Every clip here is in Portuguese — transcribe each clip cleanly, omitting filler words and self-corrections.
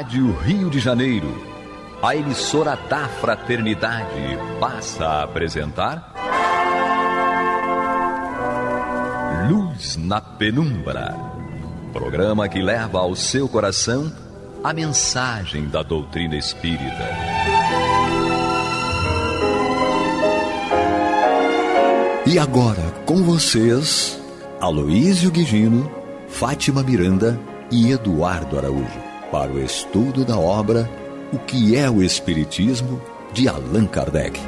Rádio Rio de Janeiro, a emissora da Fraternidade, passa a apresentar Luz na Penumbra, programa que leva ao seu coração a mensagem da doutrina espírita. E agora, com vocês, Aloísio Guigino, Fátima Miranda e Eduardo Araújo, para o estudo da obra O que é o Espiritismo, de Allan Kardec.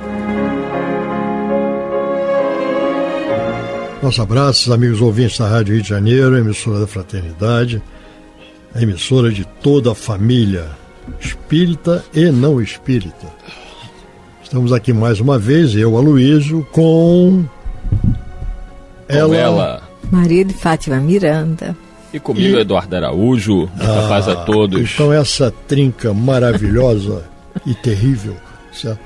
Nossos abraços, amigos ouvintes da Rádio Rio de Janeiro, emissora da Fraternidade, a emissora de toda a família espírita e não espírita. Estamos aqui mais uma vez, eu, Aloísio, com ela, Maria de Fátima Miranda. E comigo, Eduardo Araújo. Muita paz a todos. Então essa trinca maravilhosa e terrível, certo?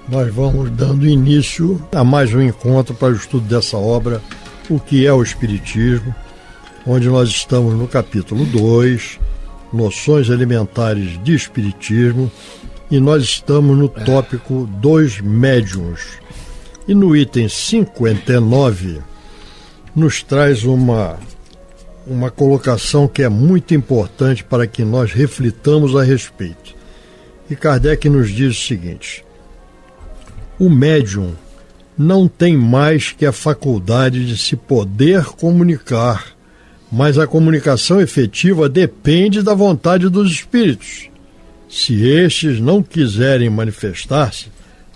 Nós vamos dando início a mais um encontro para o estudo dessa obra, O que é o Espiritismo, onde nós estamos no capítulo 2, Noções Elementares de Espiritismo, e nós estamos no tópico dos médiuns. E no item 59, nos traz uma colocação que é muito importante para que nós reflitamos a respeito. E Kardec nos diz o seguinte: o médium não tem mais que a faculdade de se poder comunicar, mas a comunicação efetiva depende da vontade dos espíritos. Se estes não quiserem manifestar-se,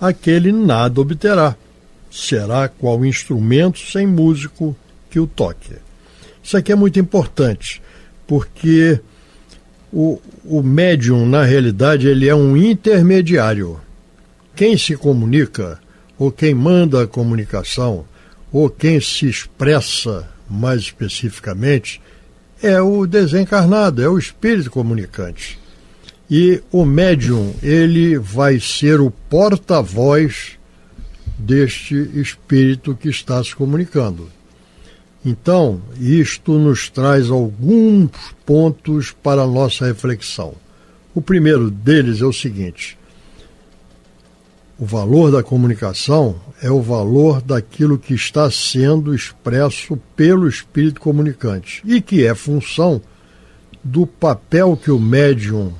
aquele nada obterá. Será qual instrumento sem músico que o toque. Isso aqui é muito importante, porque o médium, na realidade, ele é um intermediário. Quem se comunica, ou quem manda a comunicação, ou quem se expressa mais especificamente, é o desencarnado, é o espírito comunicante. E o médium, ele vai ser o porta-voz deste espírito que está se comunicando. Então, isto nos traz alguns pontos para a nossa reflexão. O primeiro deles é o seguinte: o valor da comunicação é o valor daquilo que está sendo expresso pelo espírito comunicante e que é função do papel que o médium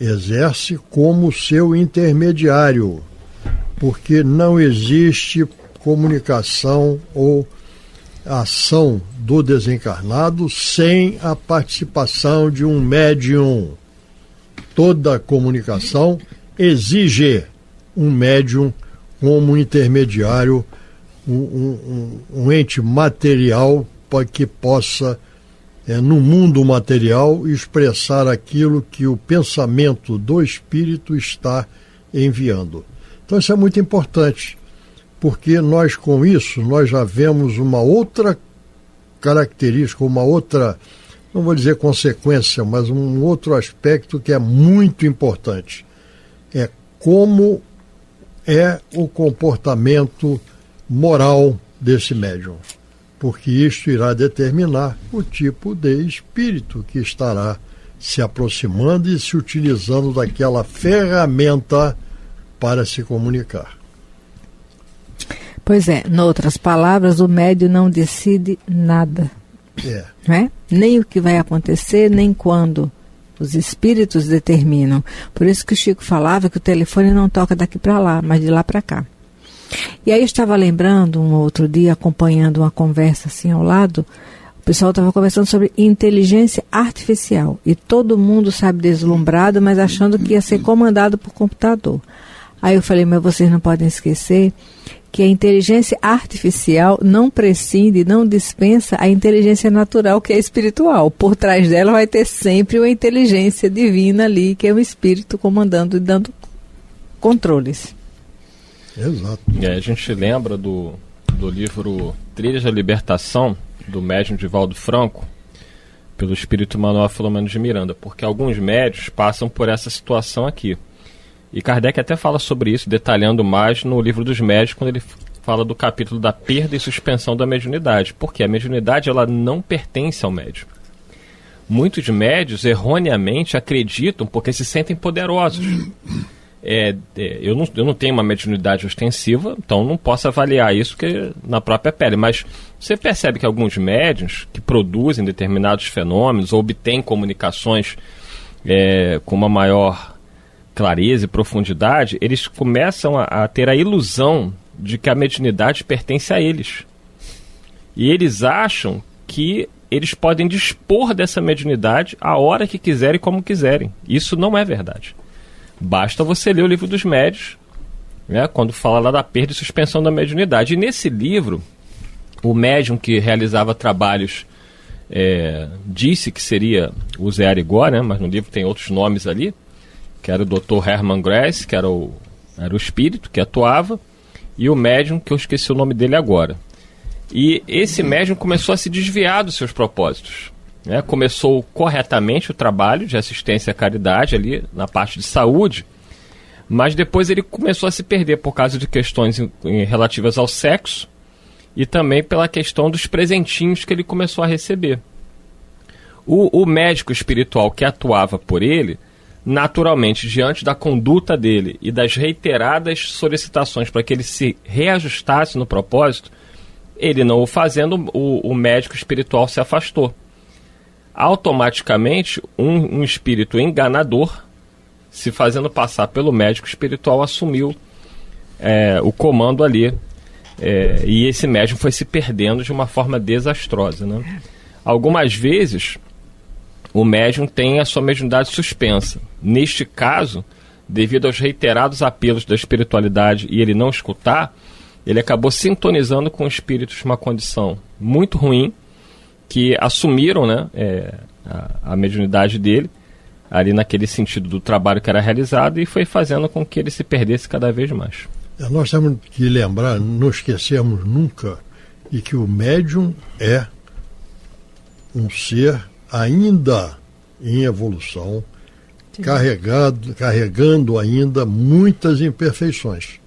exerce como seu intermediário, porque não existe comunicação ou ação do desencarnado sem a participação de um médium. Toda comunicação exige um médium como intermediário, um ente material para que possa, no mundo material, expressar aquilo que o pensamento do espírito está enviando. Então isso é muito importante, porque nós com isso, nós já vemos uma outra característica, uma outra, não vou dizer consequência, mas um outro aspecto que é muito importante. É como é o comportamento moral desse médium, porque isto irá determinar o tipo de espírito que estará se aproximando e se utilizando daquela ferramenta para se comunicar. Pois é, em outras palavras, o médium não decide nada. Não é? Nem o que vai acontecer, nem quando. Os espíritos determinam. Por isso que o Chico falava que o telefone não toca daqui para lá, mas de lá para cá. E aí eu estava lembrando, um outro dia, acompanhando uma conversa assim ao lado, o pessoal estava conversando sobre inteligência artificial. E todo mundo, sabe, deslumbrado, mas achando que ia ser comandado por computador. Aí eu falei, mas vocês não podem esquecer que a inteligência artificial não prescinde, não dispensa a inteligência natural, que é espiritual. Por trás dela vai ter sempre uma inteligência divina ali, que é um espírito comandando e dando controles. Exato. A gente lembra do livro Trilhas da Libertação, do médium Divaldo Franco, pelo espírito Manuel Filomeno de Miranda, porque alguns médiuns passam por essa situação aqui. E Kardec até fala sobre isso, detalhando mais no livro dos médiuns, quando ele fala do capítulo da perda e suspensão da mediunidade. Porque a mediunidade, ela não pertence ao médium. muitos médios erroneamente acreditam porque se sentem poderosos. Eu não tenho uma mediunidade ostensiva, então não posso avaliar isso na própria pele, mas você percebe que alguns médiuns que produzem determinados fenômenos ou obtêm comunicações com uma maior clareza e profundidade, eles começam a ter a ilusão de que a mediunidade pertence a eles. E eles acham que eles podem dispor dessa mediunidade a hora que quiserem e como quiserem. Isso não é verdade. Basta você ler o livro dos médiuns, né, quando fala lá da perda e suspensão da mediunidade. E nesse livro, o médium que realizava trabalhos disse que seria o Zé Arigó, né, mas no livro tem outros nomes ali, que era o Dr. Hermann Grace, que era o espírito que atuava, e o médium, que eu esqueci o nome dele agora. E esse médium começou a se desviar dos seus propósitos. Começou corretamente o trabalho de assistência à caridade ali na parte de saúde, mas depois ele começou a se perder por causa de questões relativas ao sexo e também pela questão dos presentinhos que ele começou a receber. O médico espiritual que atuava por ele, naturalmente, diante da conduta dele e das reiteradas solicitações para que ele se reajustasse no propósito, ele não o fazendo, o médico espiritual se afastou. Automaticamente, um espírito enganador, se fazendo passar pelo médico espiritual, assumiu o comando ali, e esse médium foi se perdendo de uma forma desastrosa, né? Algumas vezes, o médium tem a sua mediunidade suspensa. Neste caso, devido aos reiterados apelos da espiritualidade e ele não escutar, ele acabou sintonizando com espíritos de uma condição muito ruim, que assumiram, né, a mediunidade dele, ali naquele sentido do trabalho que era realizado, e foi fazendo com que ele se perdesse cada vez mais. Nós temos que lembrar, não esquecemos nunca, de que o médium é um ser ainda em evolução, carregando ainda muitas imperfeições.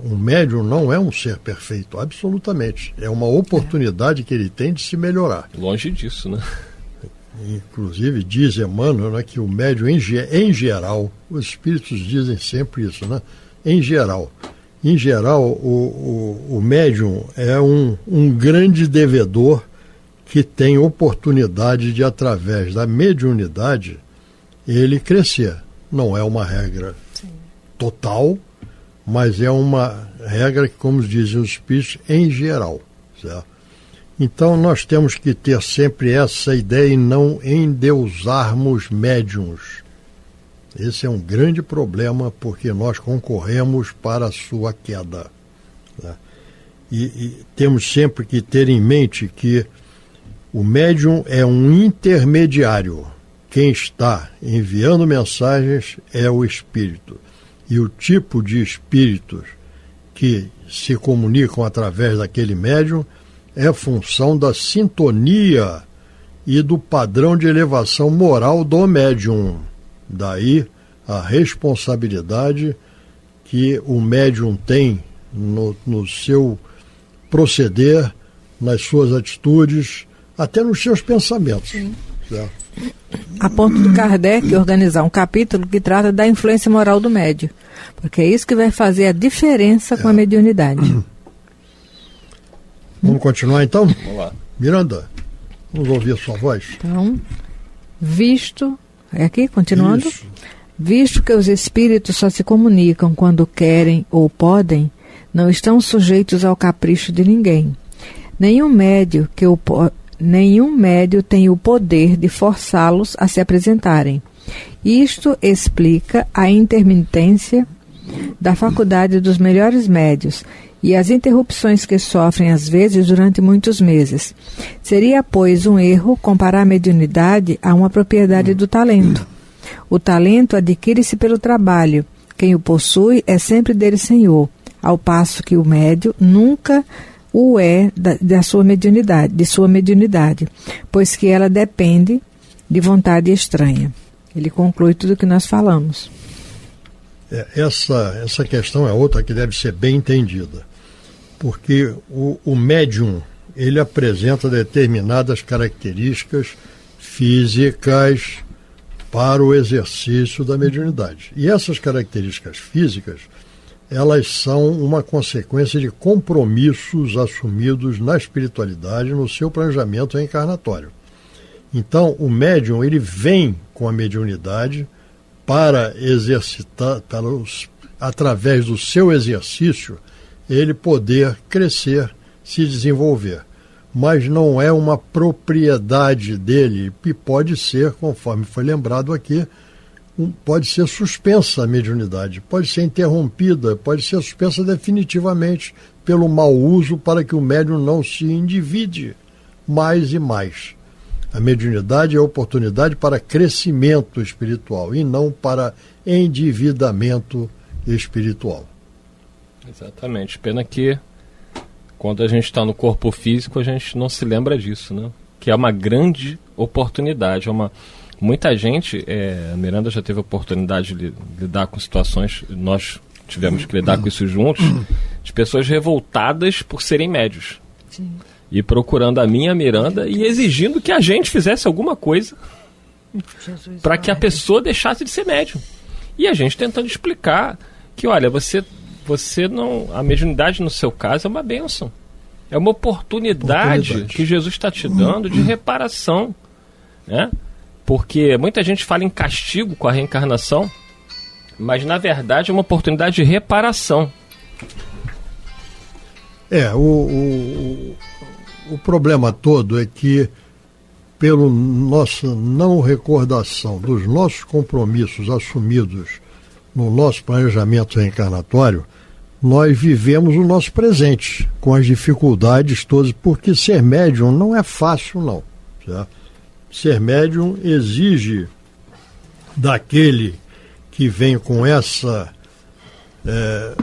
Um médium não é um ser perfeito, absolutamente. É uma oportunidade que ele tem de se melhorar. Longe disso, né? Inclusive, diz Emmanuel, né, que o médium, em geral, os espíritos dizem sempre isso, né? Em geral, o médium é um grande devedor que tem oportunidade de, através da mediunidade, ele crescer. Não é uma regra total, mas é uma regra que, como dizem os espíritos, em geral, certo? Então nós temos que ter sempre essa ideia e não endeusarmos médiuns. Esse é um grande problema, porque nós concorremos para a sua queda, né? E temos sempre que ter em mente que o médium é um intermediário. Quem está enviando mensagens é o espírito. E o tipo de espíritos que se comunicam através daquele médium é função da sintonia e do padrão de elevação moral do médium. Daí a responsabilidade que o médium tem no seu proceder, nas suas atitudes, até nos seus pensamentos. Certo? A ponto do Kardec organizar um capítulo que trata da influência moral do médium, porque é isso que vai fazer a diferença com a mediunidade. Vamos continuar então? Vamos lá. Miranda, vamos ouvir a sua voz. Então, continuando. Isso. Visto que os espíritos só se comunicam quando querem ou podem, não estão sujeitos ao capricho de ninguém. Nenhum médio tem o poder de forçá-los a se apresentarem. Isto explica a intermitência da faculdade dos melhores médios e as interrupções que sofrem às vezes durante muitos meses. Seria, pois, um erro comparar a mediunidade a uma propriedade do talento. O talento adquire-se pelo trabalho. Quem o possui é sempre dele senhor, ao passo que o médio nunca o é de sua mediunidade, pois que ela depende de vontade estranha. Ele conclui tudo o que nós falamos. Essa questão é outra que deve ser bem entendida, porque o médium, ele apresenta determinadas características físicas para o exercício da mediunidade. E essas características físicas, elas são uma consequência de compromissos assumidos na espiritualidade no seu planejamento reencarnatório. Então, o médium, ele vem com a mediunidade para exercitar, através do seu exercício, ele poder crescer, se desenvolver. Mas não é uma propriedade dele, e pode ser, conforme foi lembrado aqui, pode ser suspensa a mediunidade, pode ser interrompida, pode ser suspensa definitivamente pelo mau uso, para que o médium não se endivide mais e mais. A mediunidade é a oportunidade para crescimento espiritual e não para endividamento espiritual. Exatamente. Pena que quando a gente está no corpo físico, a gente não se lembra disso, né? Que é uma grande oportunidade. Muita gente, a Miranda já teve a oportunidade de lidar com situações, nós tivemos que lidar com isso juntos, de pessoas revoltadas por serem médios. Sim. E procurando a minha Miranda e exigindo que a gente fizesse alguma coisa para que a pessoa deixasse de ser médium. E a gente tentando explicar que, olha, você não... A mediunidade, no seu caso, é uma bênção. É uma oportunidade que Jesus está te dando de reparação, né? Porque muita gente fala em castigo com a reencarnação, mas, na verdade, é uma oportunidade de reparação. O problema todo é que, pela nossa não recordação dos nossos compromissos assumidos no nosso planejamento reencarnatório, nós vivemos o nosso presente, com as dificuldades todas, porque ser médium não é fácil, não. Certo? Ser médium exige daquele que vem com essa,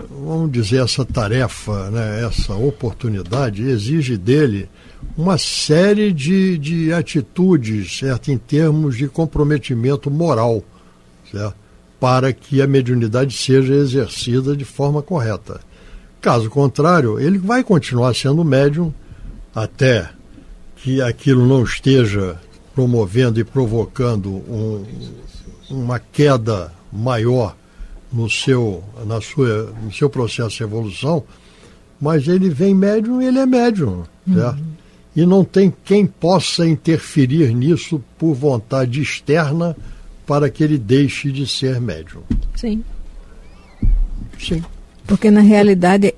vamos dizer, essa tarefa, né, essa oportunidade, exige dele uma série de atitudes, certo, em termos de comprometimento moral, certo, para que a mediunidade seja exercida de forma correta. Caso contrário, ele vai continuar sendo médium até que aquilo não esteja promovendo e provocando uma queda maior no seu processo de evolução, mas ele vem médium e ele é médium, certo? E não tem quem possa interferir nisso por vontade externa para que ele deixe de ser médium. Sim. Sim. Porque, na realidade,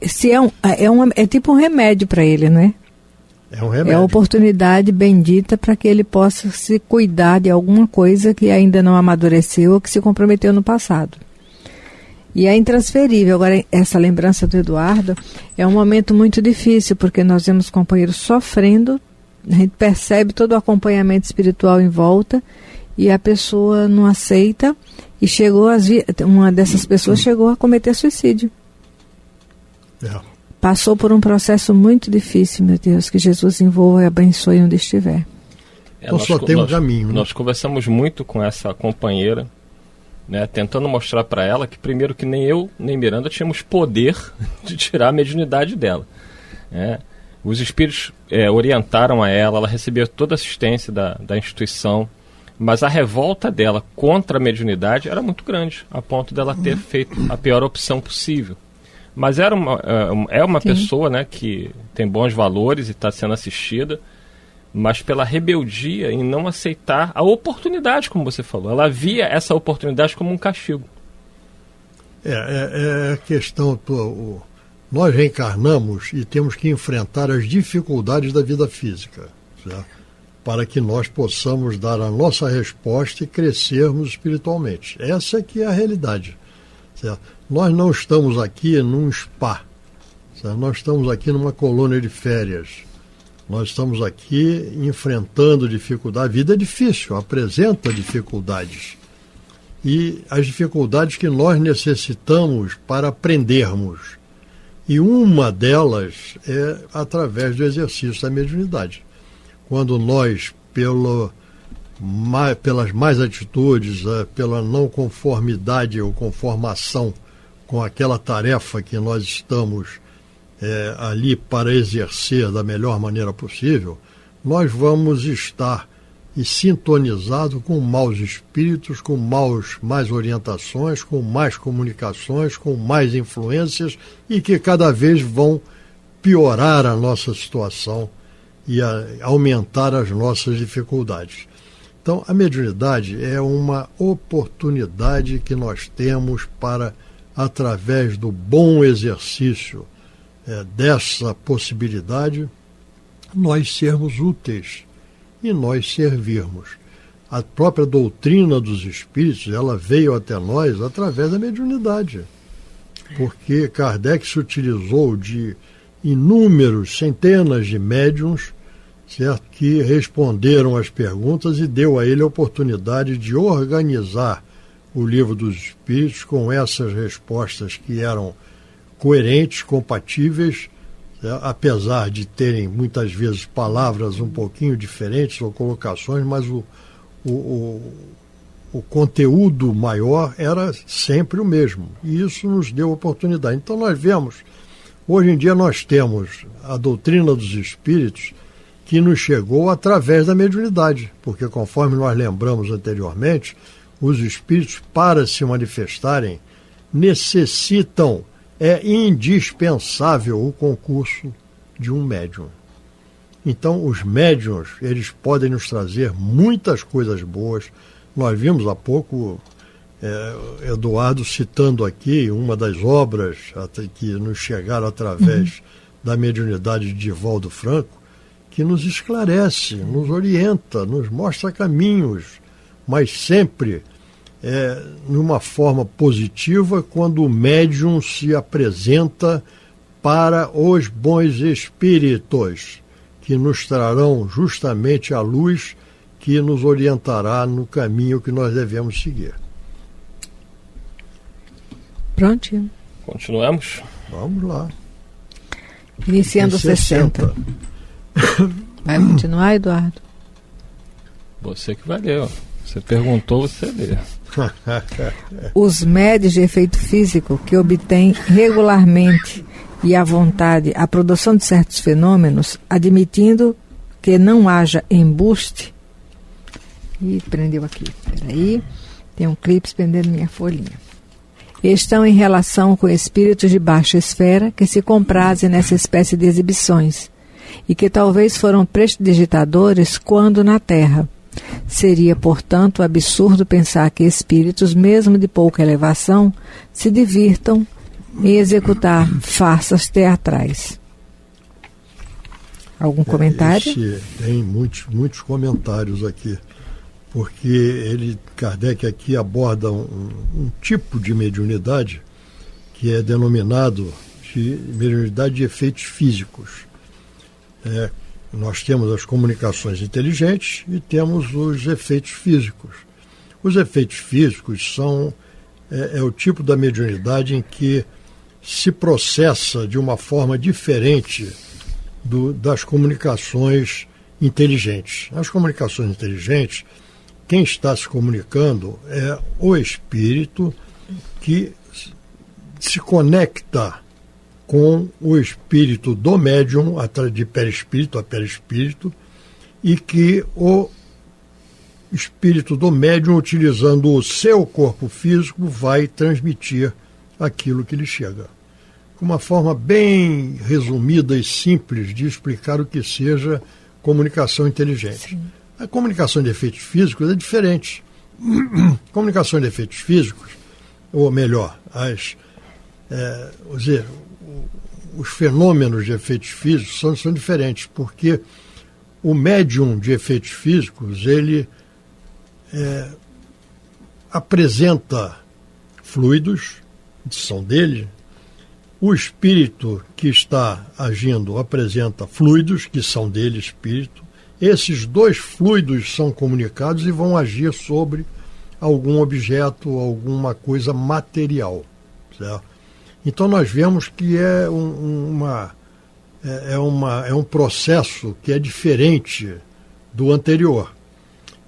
é tipo um remédio para ele, não é? É um remédio. É a oportunidade bendita para que ele possa se cuidar de alguma coisa que ainda não amadureceu ou que se comprometeu no passado. E é intransferível. Agora, essa lembrança do Eduardo é um momento muito difícil, porque nós vemos companheiros sofrendo, a gente percebe todo o acompanhamento espiritual em volta e a pessoa não aceita e uma dessas pessoas chegou a cometer suicídio. Passou por um processo muito difícil, meu Deus, que Jesus envolva e abençoe onde estiver. Então só tem um caminho. Né? Nós conversamos muito com essa companheira, né, tentando mostrar para ela que, primeiro, que nem eu nem Miranda tínhamos poder de tirar a mediunidade dela. Né? Os espíritos orientaram a ela recebeu toda a assistência da instituição, mas a revolta dela contra a mediunidade era muito grande, a ponto dela ter feito a pior opção possível. Mas é uma pessoa, né, que tem bons valores e está sendo assistida, mas pela rebeldia em não aceitar a oportunidade, como você falou. Ela via essa oportunidade como um castigo. É a questão... Nós reencarnamos e temos que enfrentar as dificuldades da vida física, certo? Para que nós possamos dar a nossa resposta e crescermos espiritualmente. Essa que é a realidade. Certo? Nós não estamos aqui num spa, certo? Nós estamos aqui numa colônia de férias. Nós estamos aqui enfrentando dificuldade. A vida é difícil, apresenta dificuldades. E as dificuldades que nós necessitamos para aprendermos. E uma delas é através do exercício da mediunidade. Quando nós, pelas más atitudes, pela não conformidade ou conformação com aquela tarefa que nós estamos ali para exercer da melhor maneira possível, nós vamos estar e sintonizado com maus espíritos, com mais orientações, com mais comunicações, com mais influências e que cada vez vão piorar a nossa situação e aumentar as nossas dificuldades. Então, a mediunidade é uma oportunidade que nós temos para, através do bom exercício dessa possibilidade, nós sermos úteis e nós servirmos. A própria doutrina dos espíritos, ela veio até nós através da mediunidade, porque Kardec se utilizou de inúmeros, centenas de médiuns, certo, que responderam às perguntas e deu a ele a oportunidade de organizar o Livro dos Espíritos com essas respostas que eram coerentes, compatíveis, apesar de terem muitas vezes palavras um pouquinho diferentes ou colocações, mas o conteúdo maior era sempre o mesmo. E isso nos deu oportunidade. Então nós vemos, hoje em dia nós temos a doutrina dos espíritos que nos chegou através da mediunidade, porque conforme nós lembramos anteriormente, os espíritos, para se manifestarem, necessitam, é indispensável o concurso de um médium. Então, os médiuns, eles podem nos trazer muitas coisas boas. Nós vimos há pouco Eduardo citando aqui uma das obras que nos chegaram através da mediunidade de Divaldo Franco, que nos esclarece, nos orienta, nos mostra caminhos, mas sempre numa forma positiva, quando o médium se apresenta para os bons espíritos, que nos trarão justamente a luz que nos orientará no caminho que nós devemos seguir. Prontinho. Continuamos? Vamos lá. Iniciando 60. Vai continuar, Eduardo? Você que vai ler, ó. Você perguntou, você lê. Os médios de efeito físico que obtêm regularmente e à vontade a produção de certos fenômenos, admitindo que não haja embuste. Ih, prendeu aqui. Peraí, tem um clipe prendendo minha folhinha. Estão em relação com espíritos de baixa esfera que se comprazem nessa espécie de exibições e que talvez foram prestidigitadores quando na Terra. Seria, portanto, absurdo pensar que espíritos, mesmo de pouca elevação, se divirtam em executar farsas teatrais. Algum comentário? Tem muitos comentários aqui, porque Kardec aqui aborda um tipo de mediunidade que é denominado de mediunidade de efeitos físicos. Nós temos as comunicações inteligentes e temos os efeitos físicos. Os efeitos físicos são o tipo da mediunidade em que se processa de uma forma diferente das comunicações inteligentes. As comunicações inteligentes, quem está se comunicando é o espírito que se conecta com o espírito do médium, de perispírito a perispírito, e que o espírito do médium, utilizando o seu corpo físico, vai transmitir aquilo que lhe chega. Uma forma bem resumida e simples de explicar o que seja comunicação inteligente. Sim. A comunicação de efeitos físicos é diferente. Comunicação de efeitos físicos, ou melhor, os fenômenos de efeitos físicos são diferentes, porque o médium de efeitos físicos, ele apresenta fluidos, que são dele. O espírito que está agindo apresenta fluidos, que são dele, espírito. Esses dois fluidos são comunicados e vão agir sobre algum objeto, alguma coisa material, certo? Então nós vemos que é um processo que é diferente do anterior.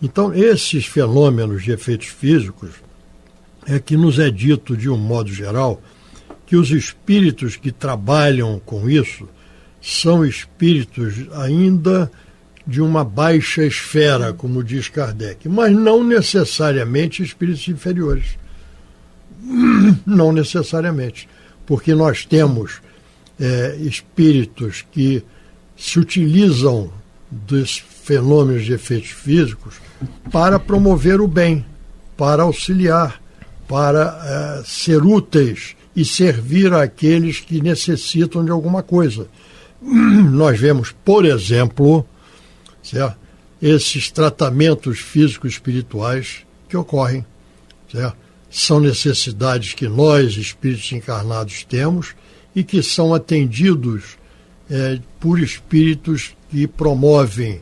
Então esses fenômenos de efeitos físicos é que nos é dito de um modo geral que os espíritos que trabalham com isso são espíritos ainda de uma baixa esfera, como diz Kardec, mas não necessariamente espíritos inferiores. Não necessariamente, porque nós temos espíritos que se utilizam dos fenômenos de efeitos físicos para promover o bem, para auxiliar, para ser úteis e servir àqueles que necessitam de alguma coisa. Nós vemos, por exemplo, certo, esses tratamentos físico-espirituais que ocorrem, certo? São necessidades que nós, espíritos encarnados, temos e que são atendidos por espíritos que promovem,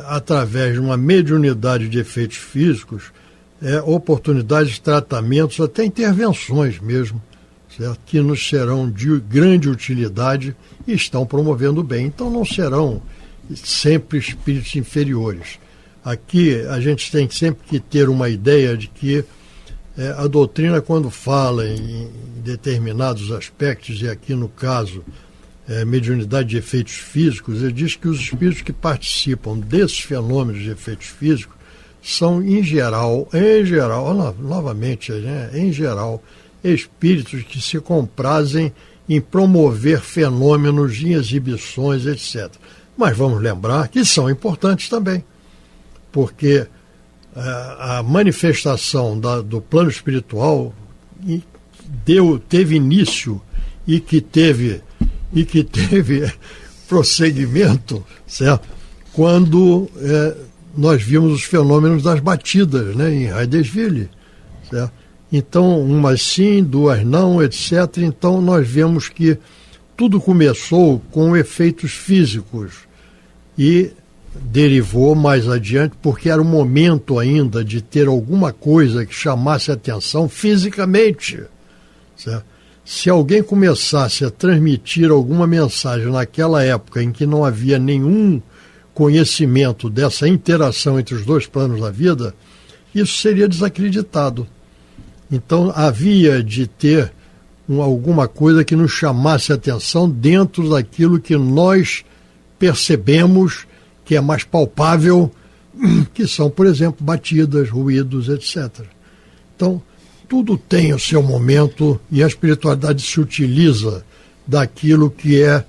através de uma mediunidade de efeitos físicos, oportunidades de tratamentos, até intervenções mesmo, certo? Que nos serão de grande utilidade e estão promovendo o bem. Então não serão sempre espíritos inferiores. Aqui a gente tem sempre que ter uma ideia de que a doutrina, quando fala em determinados aspectos, e aqui no caso mediunidade de efeitos físicos, ele diz que os espíritos que participam desses fenômenos de efeitos físicos são, em geral, novamente, em geral, espíritos que se comprazem em promover fenômenos em exibições, etc. Mas vamos lembrar que são importantes também, porque a manifestação do plano espiritual teve início e que teve prosseguimento, certo? Quando nós vimos os fenômenos das batidas, né, em Hydesville, certo? Então, umas sim, duas não, etc. Então, nós vemos que tudo começou com efeitos físicos e derivou mais adiante, porque era o momento ainda de ter alguma coisa que chamasse a atenção fisicamente, certo? Se alguém começasse a transmitir alguma mensagem naquela época em que não havia nenhum conhecimento dessa interação entre os dois planos da vida, isso seria desacreditado. Então havia de ter alguma coisa que nos chamasse a atenção dentro daquilo que nós percebemos que é mais palpável, que são, por exemplo, batidas, ruídos, etc. Então, tudo tem o seu momento e a espiritualidade se utiliza daquilo que é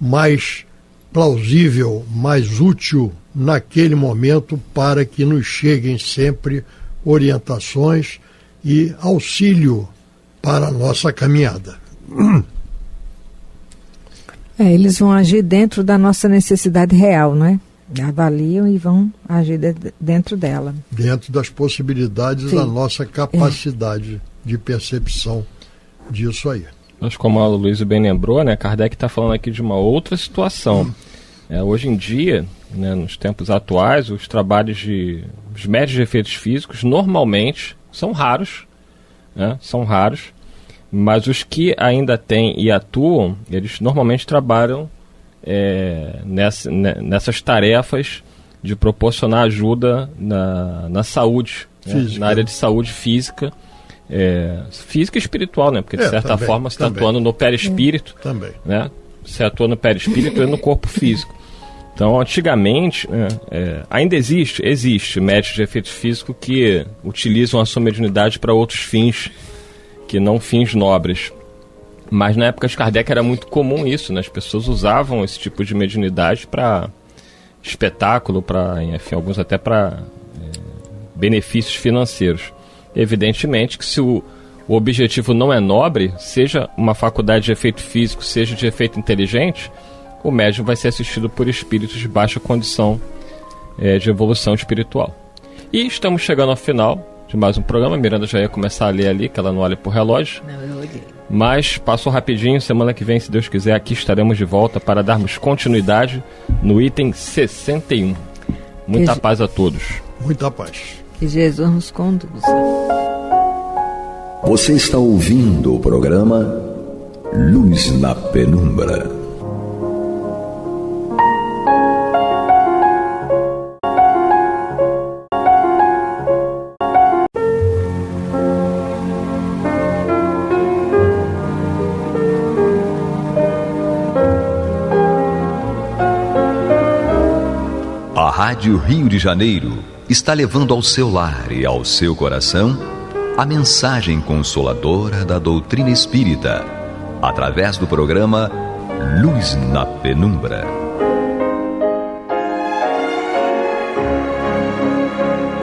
mais plausível, mais útil naquele momento para que nos cheguem sempre orientações e auxílio para a nossa caminhada. Eles vão agir dentro da nossa necessidade real, não é? Avaliam e vão agir dentro dela. Dentro das possibilidades da nossa capacidade de percepção disso aí. Mas como a Luísa bem lembrou, né, Kardec está falando aqui de uma outra situação. Hoje em dia, né, nos tempos atuais, os trabalhos os médios de efeitos físicos normalmente são raros, né, mas os que ainda têm e atuam, eles normalmente trabalham nessas tarefas de proporcionar ajuda na saúde, né? Na área de saúde física, física e espiritual, né? Porque de certa forma você está atuando no perispírito, né? Você atua no perispírito e no corpo físico. Então, antigamente, ainda existe médicos de efeito físico que utilizam a sua mediunidade para outros fins, que não fins nobres. Mas na época de Kardec era muito comum isso, né? As pessoas usavam esse tipo de mediunidade para espetáculo, enfim, alguns até para benefícios financeiros. Evidentemente que se o objetivo não é nobre, seja uma faculdade de efeito físico, seja de efeito inteligente, o médium vai ser assistido por espíritos de baixa condição de evolução espiritual. E estamos chegando ao final de mais um programa. A Miranda já ia começar a ler ali, que ela não olha por relógio. Não, eu olhei. Mas passou rapidinho. Semana que vem, se Deus quiser, aqui estaremos de volta para darmos continuidade no item 61. Muita paz a todos. Muita paz. Que Jesus nos conduza. Você está ouvindo o programa Luz na Penumbra. Rádio Rio de Janeiro está levando ao seu lar e ao seu coração a mensagem consoladora da doutrina espírita, através do programa Luz na Penumbra.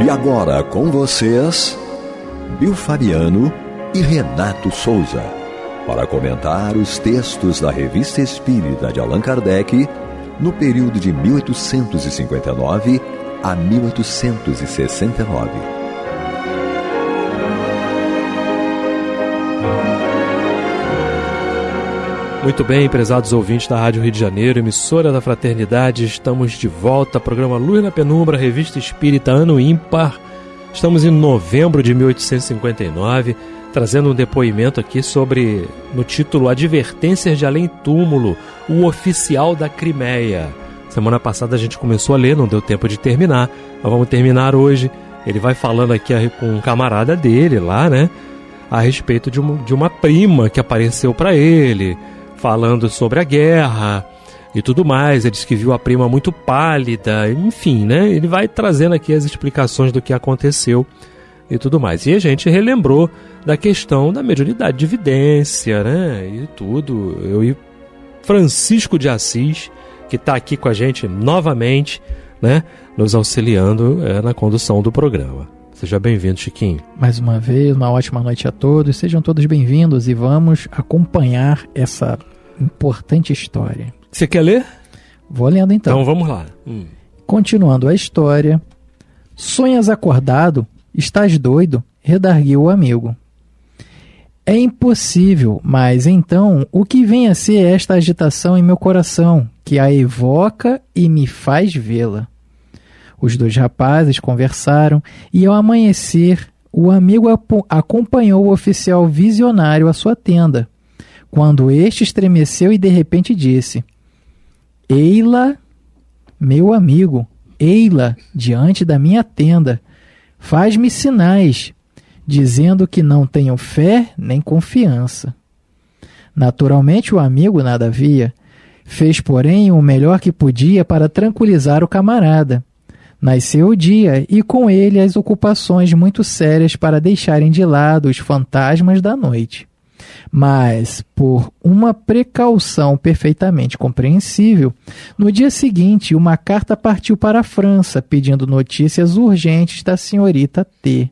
E agora com vocês, Bill Fabiano e Renato Souza, para comentar os textos da Revista Espírita de Allan Kardec no período de 1859 a 1869. Muito bem, prezados ouvintes da Rádio Rio de Janeiro, emissora da Fraternidade, estamos de volta, programa Luz na Penumbra, Revista Espírita, ano ímpar. Estamos em novembro de 1859, trazendo um depoimento aqui sobre, no título, Advertências de Além Túmulo, o oficial da Crimeia. Semana passada a gente começou a ler, não deu tempo de terminar, mas vamos terminar hoje. Ele vai falando aqui com um camarada dele lá, né, a respeito de uma prima que apareceu para ele, falando sobre a guerra e tudo mais. Ele disse que viu a prima muito pálida, enfim, né, ele vai trazendo aqui as explicações do que aconteceu e tudo mais. E a gente relembrou da questão da mediunidade de evidência, né, e tudo. Eu e Francisco de Assis, que está aqui com a gente novamente, né, nos auxiliando na condução do programa. Seja bem-vindo, Chiquinho. Mais uma vez, uma ótima noite a todos. Sejam todos bem-vindos e vamos acompanhar essa importante história. Você quer ler? Vou lendo então. Então vamos lá. Continuando a história. Sonhas acordado? Estás doido? Redarguiu o amigo. É impossível, mas então o que vem a ser esta agitação em meu coração, que a evoca e me faz vê-la? Os dois rapazes conversaram e ao amanhecer o amigo acompanhou o oficial visionário à sua tenda, quando este estremeceu e de repente disse: Ei-la, meu amigo, ei-la diante da minha tenda, faz-me sinais, dizendo que não tenho fé nem confiança. Naturalmente o amigo nada via, fez porém o melhor que podia para tranquilizar o camarada. Nasceu o dia e com ele as ocupações muito sérias para deixarem de lado os fantasmas da noite. Mas, por uma precaução perfeitamente compreensível, no dia seguinte uma carta partiu para a França pedindo notícias urgentes da senhorita T.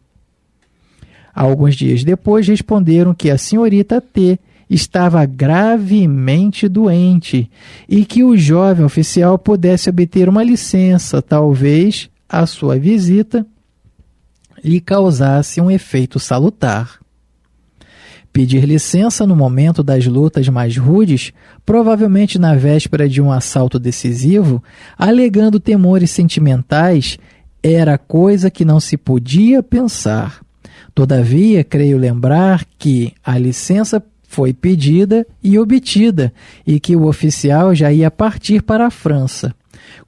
Alguns dias depois responderam que a senhorita T estava gravemente doente e que o jovem oficial pudesse obter uma licença, talvez a sua visita lhe causasse um efeito salutar. Pedir licença no momento das lutas mais rudes, provavelmente na véspera de um assalto decisivo, alegando temores sentimentais, era coisa que não se podia pensar. Todavia, creio lembrar que a licença foi pedida e obtida, e que o oficial já ia partir para a França,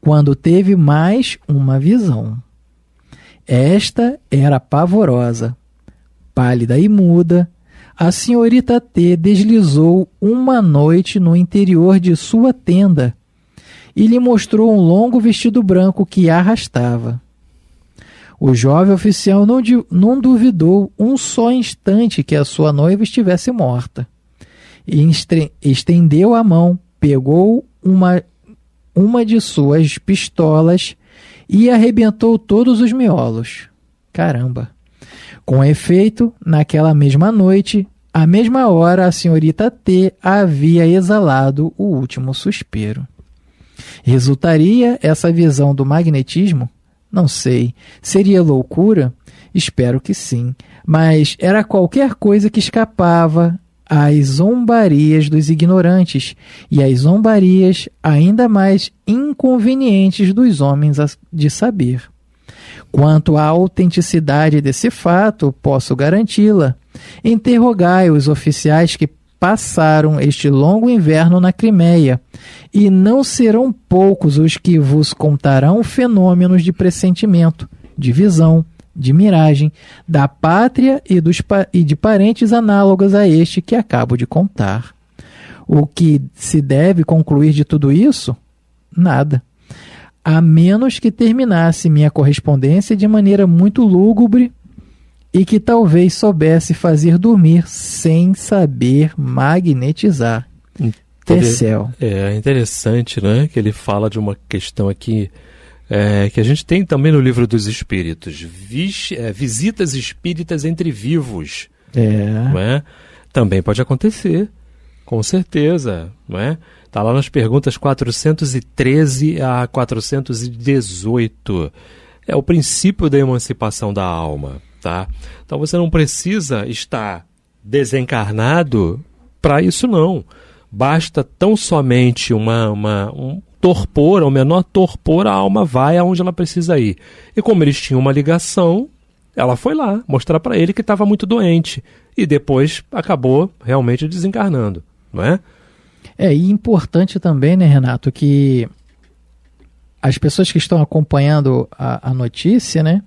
quando teve mais uma visão. Esta era pavorosa. Pálida e muda, a senhorita T deslizou uma noite no interior de sua tenda e lhe mostrou um longo vestido branco que a arrastava. O jovem oficial não duvidou um só instante que a sua noiva estivesse morta. E estendeu a mão, pegou uma de suas pistolas e arrebentou todos os miolos. Caramba! Com efeito, naquela mesma noite, à mesma hora, a senhorita T havia exalado o último suspiro. Resultaria essa visão do magnetismo? Não sei. Seria loucura? Espero que sim. Mas era qualquer coisa que escapava às zombarias dos ignorantes e às zombarias ainda mais inconvenientes dos homens de saber. Quanto à autenticidade desse fato, posso garanti-la. Interrogai os oficiais que passaram este longo inverno na Crimeia, e não serão poucos os que vos contarão fenômenos de pressentimento, de visão, de miragem, da pátria e de parentes análogos a este que acabo de contar. O que se deve concluir de tudo isso? Nada. a menos que terminasse minha correspondência de maneira muito lúgubre e que talvez soubesse fazer dormir sem saber magnetizar. Tecel. É interessante, né? Que ele fala de uma questão aqui que a gente tem também no Livro dos Espíritos. Visitas espíritas entre vivos. Não é? Também pode acontecer, com certeza. Não é? Está lá nas perguntas 413 a 418. É o princípio da emancipação da alma. Tá? Então você não precisa estar desencarnado para isso, não. Basta tão somente um torpor, ao menor torpor, a alma vai aonde ela precisa ir. E como eles tinham uma ligação, ela foi lá mostrar para ele que estava muito doente. E depois acabou realmente desencarnando, não é? E importante também, né, Renato, que as pessoas que estão acompanhando a notícia, né,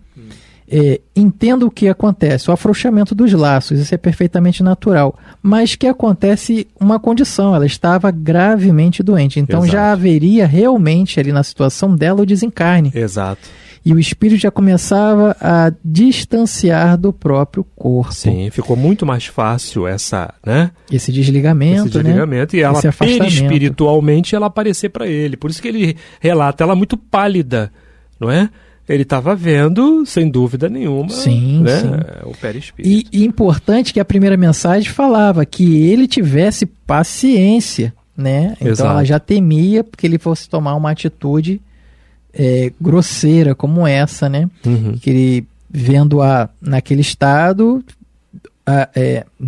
entendam o que acontece, o afrouxamento dos laços, isso é perfeitamente natural, mas que acontece uma condição, ela estava gravemente doente, então Exato. Já haveria realmente ali na situação dela o desencarne. Exato. E o espírito já começava a distanciar do próprio corpo. Sim, ficou muito mais fácil Esse desligamento, né? E ela, perispiritualmente, ela aparecer para ele. Por isso que ele relata ela muito pálida, não é? Ele estava vendo, sem dúvida nenhuma, sim. O perispírito. E importante que a primeira mensagem falava que ele tivesse paciência, né? Então Exato. Ela já temia que ele fosse tomar uma atitude grosseira como essa, né? Uhum. Que ele, vendo-a naquele estado,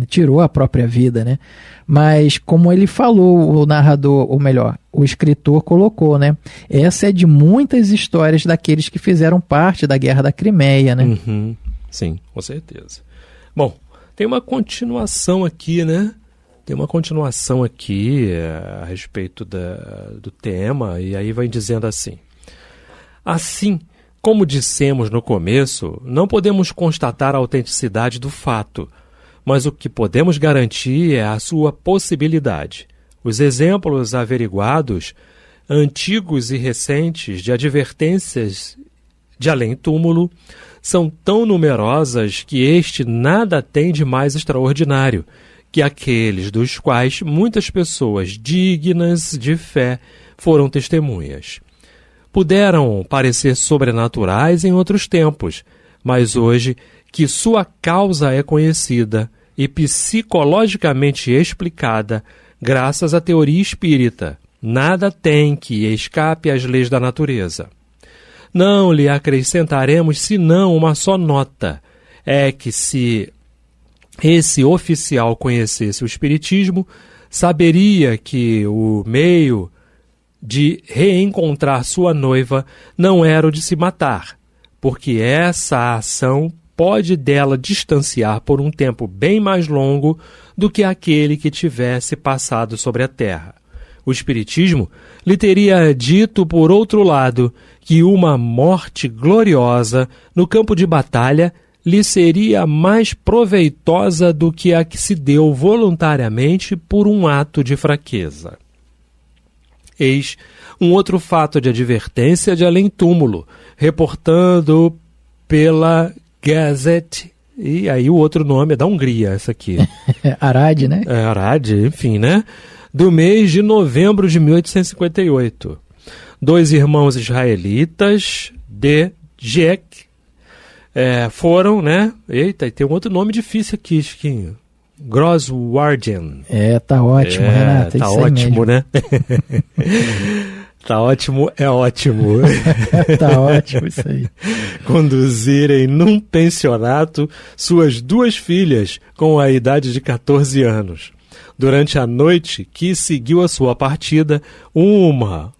tirou a própria vida, né? Mas como ele falou, o narrador, ou melhor, o escritor colocou, né? Essa é de muitas histórias daqueles que fizeram parte da Guerra da Crimeia, né? Uhum. Sim, com certeza. Bom, tem uma continuação aqui, né? Tem uma continuação aqui a respeito do tema, e aí vai dizendo assim: assim, como dissemos no começo, não podemos constatar a autenticidade do fato, mas o que podemos garantir é a sua possibilidade. Os exemplos averiguados, antigos e recentes, de advertências de além-túmulo, são tão numerosas que este nada tem de mais extraordinário que aqueles dos quais muitas pessoas dignas de fé foram testemunhas. Puderam parecer sobrenaturais em outros tempos, mas hoje, que sua causa é conhecida e psicologicamente explicada, graças à teoria espírita, nada tem que escape às leis da natureza. Não lhe acrescentaremos senão uma só nota, é que se esse oficial conhecesse o espiritismo, saberia que o meio de reencontrar sua noiva não era o de se matar, porque essa ação pode dela distanciar por um tempo bem mais longo do que aquele que tivesse passado sobre a terra. O espiritismo lhe teria dito, por outro lado, que uma morte gloriosa no campo de batalha lhe seria mais proveitosa do que a que se deu voluntariamente por um ato de fraqueza. Eis um outro fato de advertência de além-túmulo, reportando pela Gazette, e aí o outro nome é da Hungria, essa aqui. Arad, né? Arad, enfim, né? Do mês de novembro de 1858. 2 irmãos israelitas de Jek foram, né? Eita, e tem um outro nome difícil aqui, Chiquinho. Grosswarden. Tá ótimo, Renato. Tá ótimo, né? Tá ótimo, é ótimo. Tá ótimo isso aí. Conduzirem num pensionato suas 2 filhas com a idade de 14 anos. Durante a noite que seguiu a sua partida,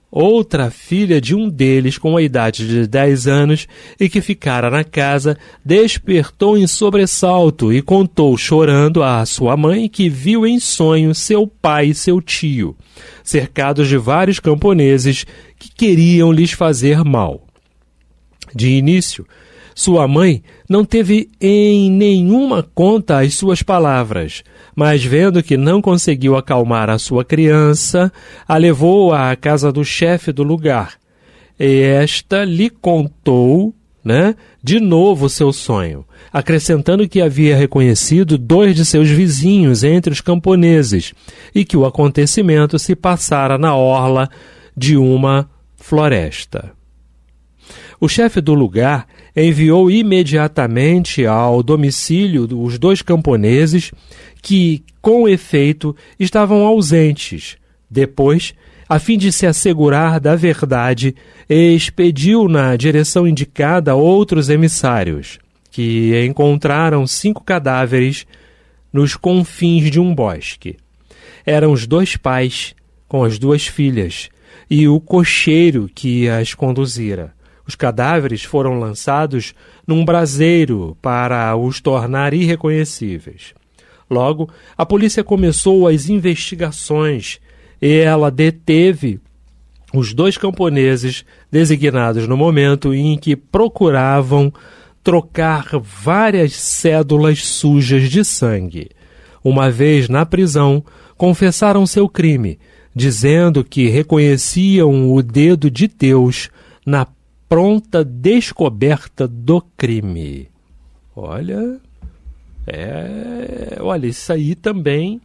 outra filha de um deles com a idade de 10 anos e que ficara na casa, despertou em sobressalto e contou chorando à sua mãe que viu em sonho seu pai e seu tio, cercados de vários camponeses que queriam lhes fazer mal. De início, sua mãe não teve em nenhuma conta as suas palavras, mas vendo que não conseguiu acalmar a sua criança, a levou à casa do chefe do lugar. e esta lhe contou, né, de novo o seu sonho, acrescentando que havia reconhecido 2 de seus vizinhos entre os camponeses e que o acontecimento se passara na orla de uma floresta. O chefe do lugar enviou imediatamente ao domicílio os 2 camponeses que, com efeito, estavam ausentes. Depois, a fim de se assegurar da verdade, expediu na direção indicada outros emissários, que encontraram 5 cadáveres nos confins de um bosque. Eram os 2 pais com as 2 filhas e o cocheiro que as conduzira. Os cadáveres foram lançados num braseiro para os tornar irreconhecíveis. Logo, a polícia começou as investigações e ela deteve os 2 camponeses designados no momento em que procuravam trocar várias cédulas sujas de sangue. Uma vez na prisão, confessaram seu crime, dizendo que reconheciam o dedo de Deus na pronta descoberta do crime. Olha, isso aí também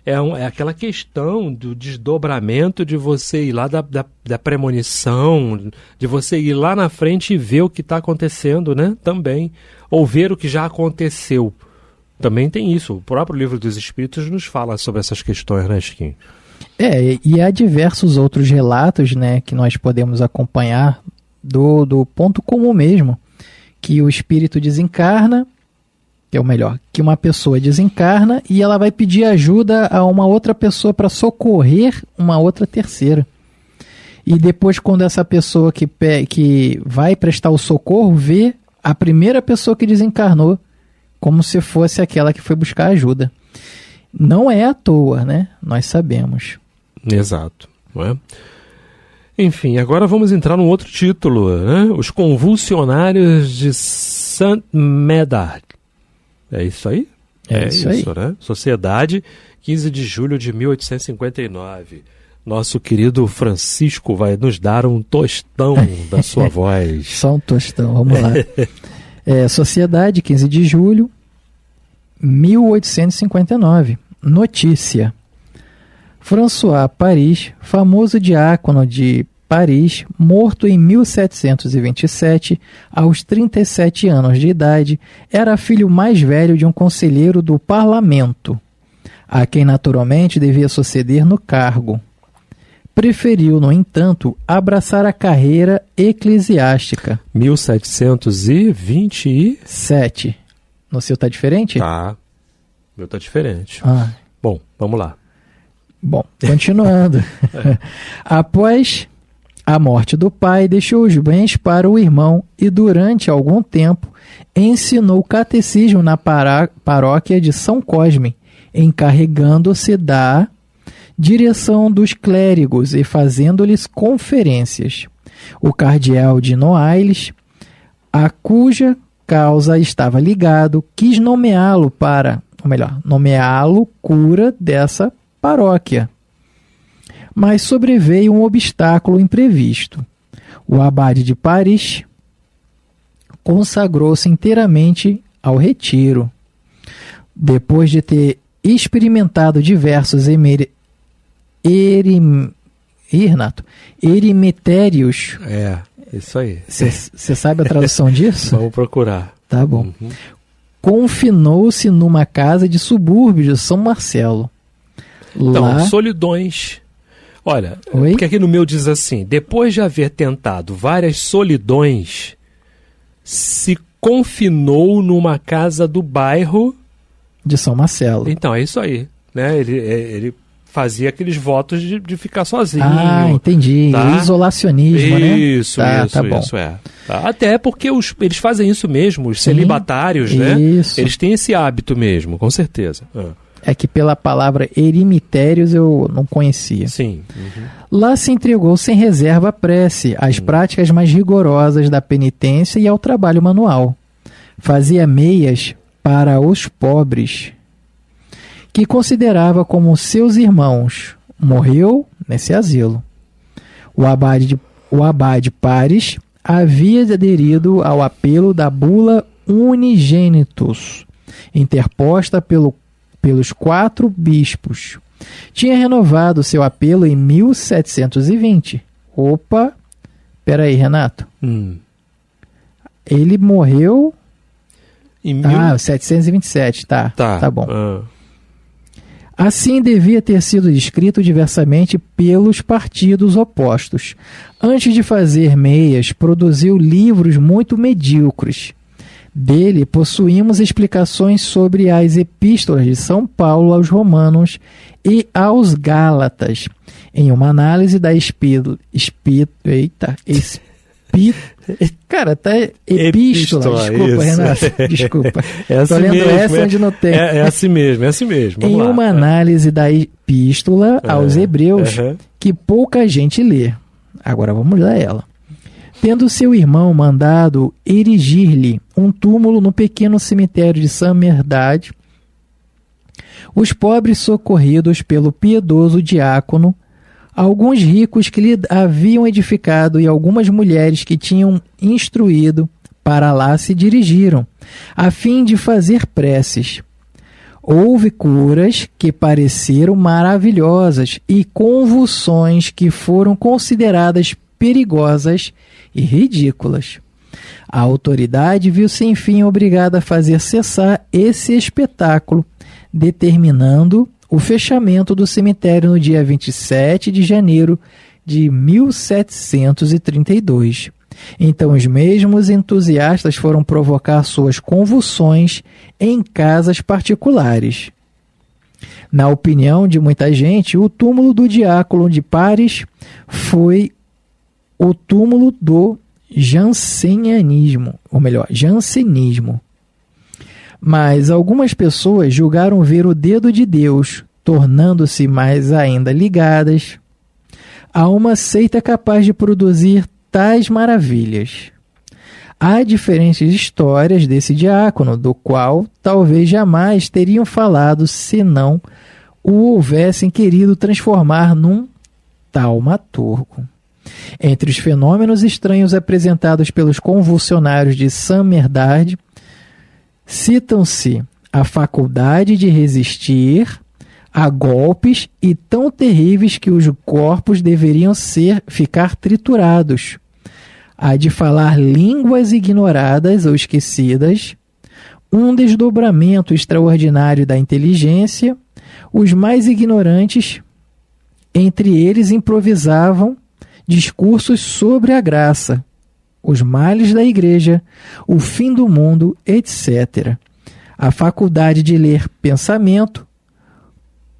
é aquela questão do desdobramento de você ir lá da premonição, de você ir lá na frente e ver o que está acontecendo, né? Também. Ou ver o que já aconteceu. Também tem isso. O próprio Livro dos Espíritos nos fala sobre essas questões, né, Chiquinho? E há diversos outros relatos, né, que nós podemos acompanhar do ponto comum mesmo, que o espírito desencarna, que uma pessoa desencarna e ela vai pedir ajuda a uma outra pessoa para socorrer uma outra terceira. E depois, quando essa pessoa que vai prestar o socorro vê a primeira pessoa que desencarnou como se fosse aquela que foi buscar ajuda. Não é à toa, né? Nós sabemos. Exato. Não é? Enfim, agora vamos entrar num outro título, né? Os Convulsionários de Saint Médard. É isso aí? É isso aí. Né? Sociedade, 15 de julho de 1859. Nosso querido Francisco vai nos dar um tostão da sua voz. Só um tostão, vamos lá. Sociedade, 15 de julho, 1859. Notícia. François Paris, famoso diácono de Paris, morto em 1727, aos 37 anos de idade, era filho mais velho de um conselheiro do parlamento, a quem naturalmente devia suceder no cargo. Preferiu, no entanto, abraçar a carreira eclesiástica. 1727. No seu está diferente? Tá. O meu está diferente. Bom, vamos lá. Bom, continuando. Após a morte do pai, deixou os bens para o irmão e, durante algum tempo, ensinou catecismo na paróquia de São Cosme, encarregando-se da direção dos clérigos e fazendo-lhes conferências. O cardeal de Noailles, a cuja causa estava ligado, quis nomeá-lo cura dessa paróquia. Mas sobreveio um obstáculo imprevisto. O abade de Paris consagrou-se inteiramente ao retiro. Depois de ter experimentado diversos eremitérios. Isso aí. Você sabe a tradução disso? Vamos procurar. Tá bom. Confinou-se numa casa de subúrbio de São Marcelo. Então, solidões. Olha, porque aqui no meu diz assim: depois de haver tentado várias solidões, se confinou numa casa do bairro de São Marcelo. Então, é isso aí, né? Ele fazia aqueles votos de ficar sozinho. Entendi. Tá? O isolacionismo, né? Isso, bom. Tá? Até porque eles fazem isso mesmo, os celibatários, né? Isso. Eles têm esse hábito mesmo, com certeza. É que pela palavra eremitérios eu não conhecia. Sim. Lá se entregou sem reserva à prece, às práticas mais rigorosas da penitência e ao trabalho manual. Fazia meias para os pobres, que considerava como seus irmãos. Morreu nesse asilo. O O abade Pares havia aderido ao apelo da bula Unigenitus, interposta pelos 4 bispos. Tinha renovado seu apelo em 1720. Opa, peraí, Renato. Ele morreu em 727, tá bom. Assim devia ter sido descrito diversamente pelos partidos opostos. Antes de fazer meias, produziu livros muito medíocres. Dele possuímos explicações sobre as epístolas de São Paulo aos Romanos e aos Gálatas, em uma análise da epístola, desculpa, Renato, desculpa. Tô lendo mesmo, essa onde não tem. É assim mesmo. Vamos lá. Uma análise da epístola aos Hebreus, que pouca gente lê. Agora vamos ler ela. Tendo seu irmão mandado erigir-lhe um túmulo no pequeno cemitério de Samerdade, os pobres socorridos pelo piedoso diácono, alguns ricos que lhe haviam edificado e algumas mulheres que tinham instruído para lá se dirigiram, a fim de fazer preces. Houve curas que pareceram maravilhosas e convulsões que foram consideradas perigosas e ridículas. A autoridade viu-se enfim obrigada a fazer cessar esse espetáculo, determinando o fechamento do cemitério no dia 27 de janeiro de 1732. Então os mesmos entusiastas foram provocar suas convulsões em casas particulares. Na opinião de muita gente, o túmulo do diácono de Pares foi o túmulo do jansenismo. Mas algumas pessoas julgaram ver o dedo de Deus, tornando-se mais ainda ligadas a uma seita capaz de produzir tais maravilhas. Há diferentes histórias desse diácono, do qual talvez jamais teriam falado se não o houvessem querido transformar num taumaturgo. Entre os fenômenos estranhos apresentados pelos convulsionários de Samerdade, citam-se a faculdade de resistir a golpes e tão terríveis que os corpos deveriam ficar triturados, a de falar línguas ignoradas ou esquecidas, um desdobramento extraordinário da inteligência. Os mais ignorantes entre eles improvisavam discursos sobre a graça, os males da igreja, o fim do mundo, etc. A faculdade de ler pensamento,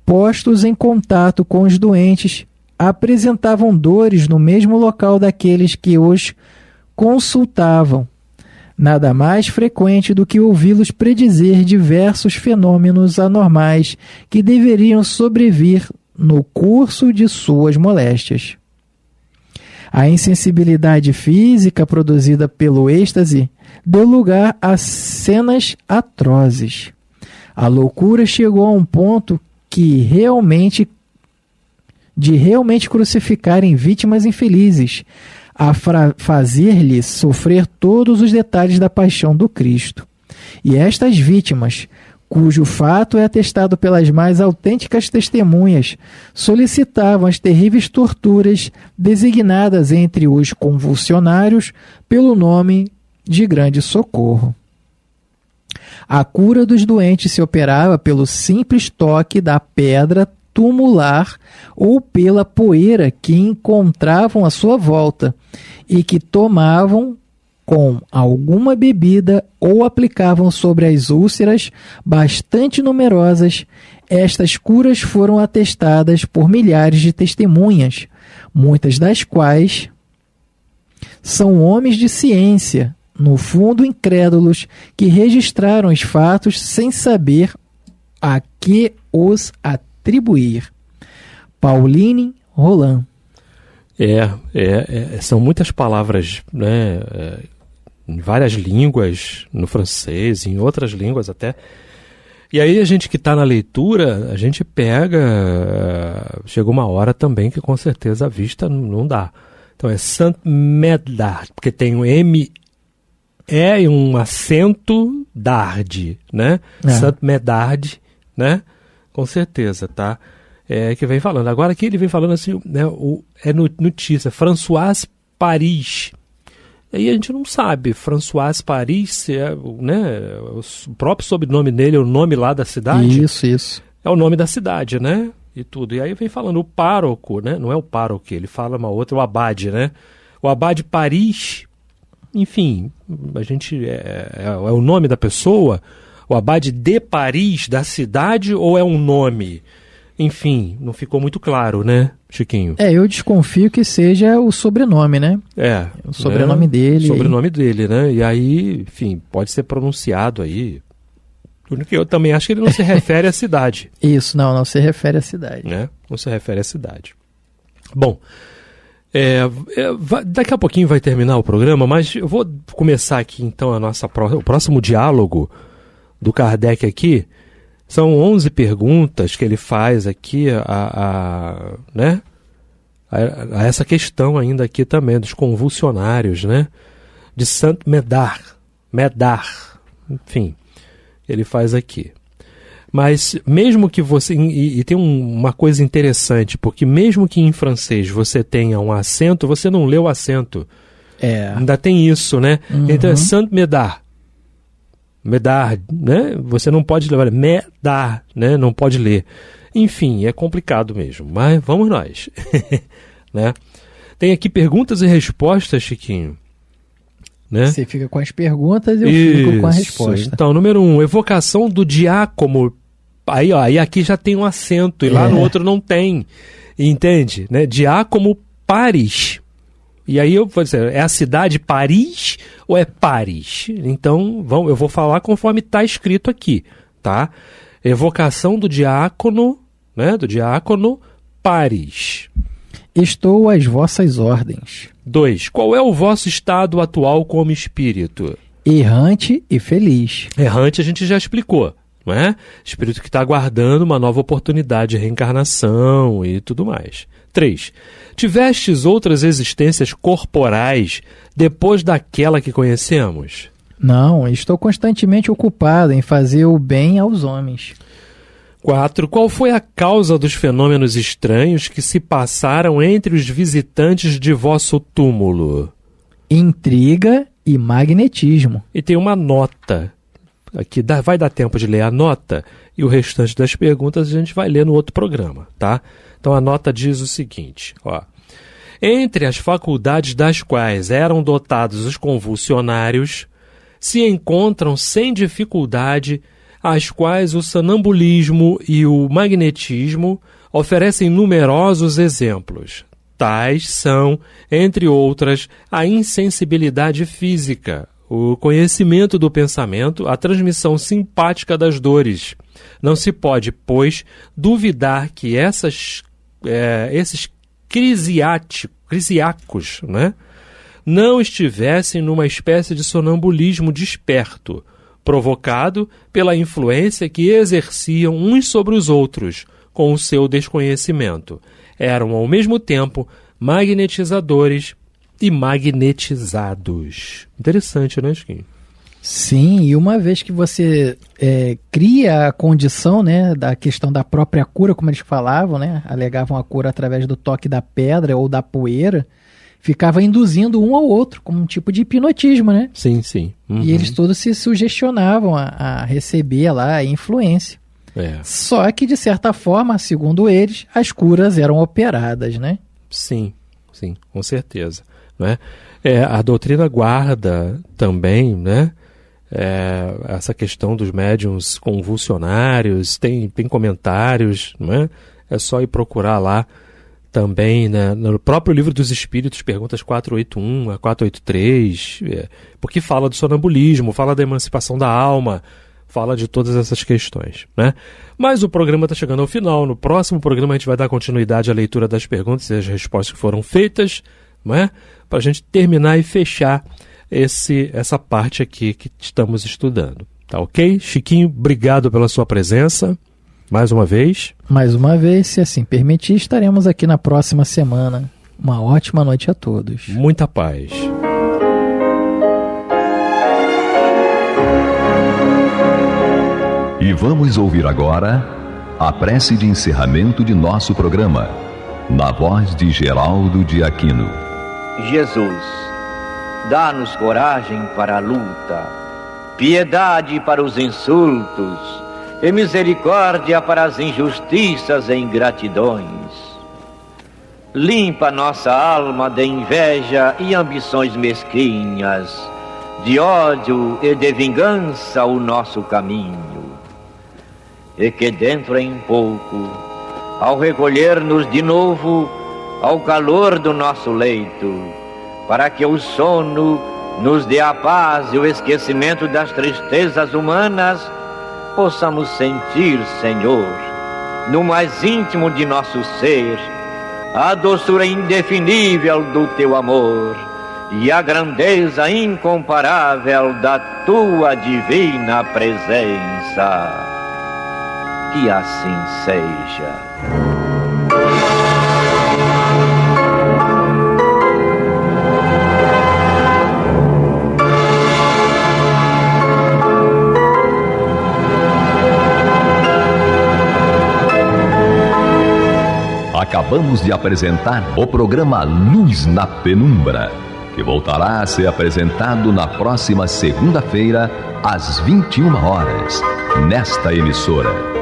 postos em contato com os doentes, apresentavam dores no mesmo local daqueles que os consultavam. Nada mais frequente do que ouvi-los predizer diversos fenômenos anormais que deveriam sobrevir no curso de suas moléstias. A insensibilidade física produzida pelo êxtase deu lugar a cenas atrozes. A loucura chegou a um ponto de realmente crucificarem vítimas infelizes, a fazer-lhes sofrer todos os detalhes da paixão do Cristo. E estas vítimas, cujo fato é atestado pelas mais autênticas testemunhas, solicitavam as terríveis torturas designadas entre os convulsionários pelo nome de grande socorro. A cura dos doentes se operava pelo simples toque da pedra tumular ou pela poeira que encontravam à sua volta e que tomavam com alguma bebida ou aplicavam sobre as úlceras bastante numerosas. Estas curas foram atestadas por milhares de testemunhas, muitas das quais são homens de ciência, no fundo incrédulos, que registraram os fatos sem saber a que os atribuir. Pauline Roland. São muitas palavras, né, em várias línguas, no francês, em outras línguas até. E aí a gente que está na leitura, a gente pega... Chega uma hora também que com certeza a vista não dá. Então é Saint Medard, porque tem um M e um acento Dard, né? Saint Medard, né? Com certeza, tá? Que vem falando. Agora aqui ele vem falando assim, né? Notícia, Françoise Paris. Aí a gente não sabe, Françoise Paris, se é, né? O próprio sobrenome dele é o nome lá da cidade. Isso. É o nome da cidade, né? E tudo. E aí vem falando o pároco, né? Não é o pároco, ele fala uma outra, o abade, né? O abade Paris, enfim, a gente é o nome da pessoa, o abade de Paris, da cidade, ou é um nome? Enfim, não ficou muito claro, né, Chiquinho? Eu desconfio que seja o sobrenome, né? O sobrenome dele. O sobrenome dele, né? E aí, enfim, pode ser pronunciado aí. Eu também acho que ele não se refere à cidade. Isso, não se refere à cidade. Né? Não se refere à cidade. Bom, daqui a pouquinho vai terminar o programa, mas eu vou começar aqui então o próximo diálogo do Kardec aqui. São 11 perguntas que ele faz aqui né? a essa questão ainda aqui também dos convulsionários, né? De Saint Medard, enfim. Ele faz aqui. Mas mesmo que você... E tem uma coisa interessante, porque mesmo que em francês você tenha um acento, você não lê o acento. Ainda tem isso, né? Então é Saint Medard. Medard, né? Você não pode ler. Medard, né? Não pode ler. Enfim, é complicado mesmo. Mas vamos nós. Né? Tem aqui perguntas e respostas, Chiquinho. Né? Você fica com as perguntas e eu fico com a resposta. Então, número 1, evocação do diácono. Aí aqui já tem um acento e lá no outro não tem. Entende? Né? Diácono Paris. E aí eu vou dizer, é a cidade Paris ou é Paris? Então, eu vou falar conforme está escrito aqui, tá? Evocação do diácono, né? Do diácono Paris. Estou às vossas ordens. 2. Qual é o vosso estado atual como espírito? Errante e feliz. Errante a gente já explicou, não é? Espírito que está aguardando uma nova oportunidade de reencarnação e tudo mais. 3. Tivestes outras existências corporais depois daquela que conhecemos? Não, estou constantemente ocupado em fazer o bem aos homens. 4. Qual foi a causa dos fenômenos estranhos que se passaram entre os visitantes de vosso túmulo? Intriga e magnetismo. E tem uma nota. Aqui vai dar tempo de ler a nota e o restante das perguntas a gente vai ler no outro programa, tá? Então a nota diz o seguinte, ó. Entre as faculdades das quais eram dotados os convulsionários, se encontram sem dificuldade as quais o sonambulismo e o magnetismo oferecem numerosos exemplos. Tais são, entre outras, a insensibilidade física, o conhecimento do pensamento, a transmissão simpática das dores. Não se pode, pois, duvidar que esses crisiacos, né, não estivessem numa espécie de sonambulismo desperto, provocado pela influência que exerciam uns sobre os outros, com o seu desconhecimento. Eram, ao mesmo tempo, magnetizadores e magnetizados. Interessante, né, Chiquinho? Sim, e uma vez que você cria a condição, né, da questão da própria cura, como eles falavam, né, alegavam a cura através do toque da pedra ou da poeira, ficava induzindo um ao outro, como um tipo de hipnotismo, né? Sim, sim. Uhum. E eles todos se sugestionavam a receber lá a influência. Só que, de certa forma, segundo eles, as curas eram operadas, né? Sim, sim, com certeza. Né? A doutrina guarda também, né? Essa questão dos médiuns convulsionários, tem comentários, né? É só ir procurar lá também, né, no próprio Livro dos Espíritos, perguntas 481 a 483, porque fala do sonambulismo, fala da emancipação da alma, fala de todas essas questões, né? Mas o programa está chegando ao final. No próximo programa a gente vai dar continuidade à leitura das perguntas e as respostas que foram feitas, né? Para a gente terminar e fechar essa parte aqui que estamos estudando. Tá ok? Chiquinho, obrigado pela sua presença. Mais uma vez. Mais uma vez, se assim permitir, estaremos aqui na próxima semana. Uma ótima noite a todos. Muita paz. E vamos ouvir agora a prece de encerramento de nosso programa, na voz de Geraldo de Aquino. Jesus, dá-nos coragem para a luta, piedade para os insultos e misericórdia para as injustiças e ingratidões. Limpa nossa alma de inveja e ambições mesquinhas, de ódio e de vingança o nosso caminho. E que dentro em pouco, ao recolher-nos de novo ao calor do nosso leito, para que o sono nos dê a paz e o esquecimento das tristezas humanas, possamos sentir, Senhor, no mais íntimo de nosso ser, a doçura indefinível do Teu amor e a grandeza incomparável da Tua divina presença. Que assim seja. Acabamos de apresentar o programa Luz na Penumbra, que voltará a ser apresentado na próxima segunda-feira, às 21 horas, nesta emissora.